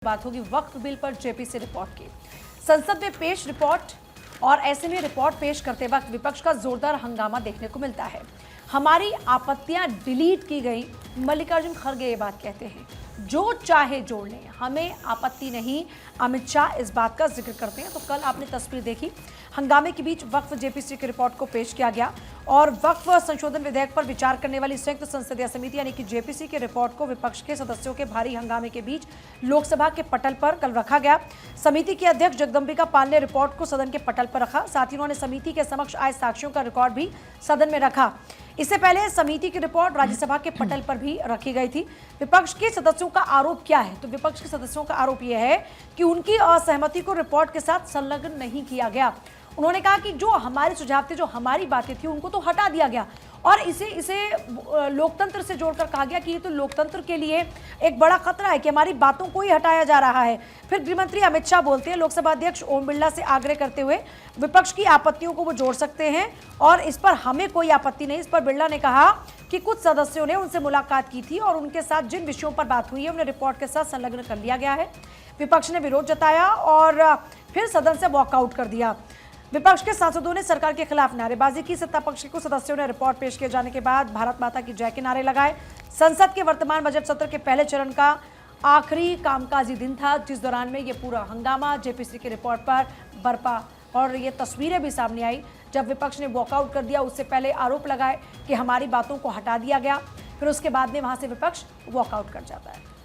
बात होगी वक्फ बिल पर जेपीसी रिपोर्ट की। संसद में पेश रिपोर्ट और ऐसे में रिपोर्ट पेश करते वक्त विपक्ष का जोरदार हंगामा देखने को मिलता है। हमारी आपत्तियां डिलीट की गई, मल्लिकार्जुन खड़गे ये बात कहते हैं। जो चाहे जोड़ लें, हमें आपत्ति नहीं। अमित शाह इस बात का जिक्र करते हैं। तो कल आपने तस्वीर देखी, हंगामे के बीच वक्फ जेपीसी की रिपोर्ट को पेश किया गया और वक्फ संशोधन विधेयक पर विचार करने वाली संयुक्त संसदीय समिति यानी कि जेपीसी की रिपोर्ट को विपक्ष के सदस्यों के भारी हंगामे के बीच लोकसभा के पटल पर कल रखा गया। समिति के अध्यक्ष जगदंबिका पाल ने रिपोर्ट को सदन के पटल पर रखा। साथ ही उन्होंने समिति के समक्ष आए साक्ष्यों का रिकॉर्ड भी सदन में रखा। इससे पहले समिति की रिपोर्ट राज्यसभा के पटल पर भी रखी गई थी। विपक्ष के सदस्यों का आरोप क्या है? तो विपक्ष के सदस्यों का आरोप यह है कि उनकी असहमति को रिपोर्ट के साथ संलग्न नहीं किया गया। उन्होंने कहा कि जो हमारे सुझाव थे, जो हमारी बातें थी, उनको तो हटा दिया गया और इसे लोकतंत्र से जोड़कर कहा गया कि ये तो लोकतंत्र के लिए एक बड़ा खतरा है कि हमारी बातों को ही हटाया जा रहा है। फिर गृहमंत्री अमित शाह बोलते हैं, लोकसभा अध्यक्ष ओम बिरला से आग्रह करते हुए विपक्ष की आपत्तियों को वो जोड़ सकते हैं और इस पर हमें कोई आपत्ति नहीं। इस पर बिरला ने कहा कि कुछ सदस्यों ने उनसे मुलाकात की थी और उनके साथ जिन विषयों पर बात हुई है उन्हें रिपोर्ट के साथ संलग्न कर लिया गया है। विपक्ष ने विरोध जताया और फिर सदन से वॉकआउट कर दिया। विपक्ष के सांसदों ने सरकार के खिलाफ नारेबाजी की। सत्ता पक्ष के कुछ सदस्यों ने रिपोर्ट पेश किए जाने के बाद भारत माता की जय के नारे लगाए। संसद के वर्तमान बजट सत्र के पहले चरण का आखिरी कामकाजी दिन था, जिस दौरान में ये पूरा हंगामा जेपीसी की रिपोर्ट पर बरपा और ये तस्वीरें भी सामने आई जब विपक्ष ने वॉकआउट कर दिया। उससे पहले आरोप लगाए कि हमारी बातों को हटा दिया गया, फिर उसके बाद में वहां से विपक्ष वॉकआउट कर जाता है।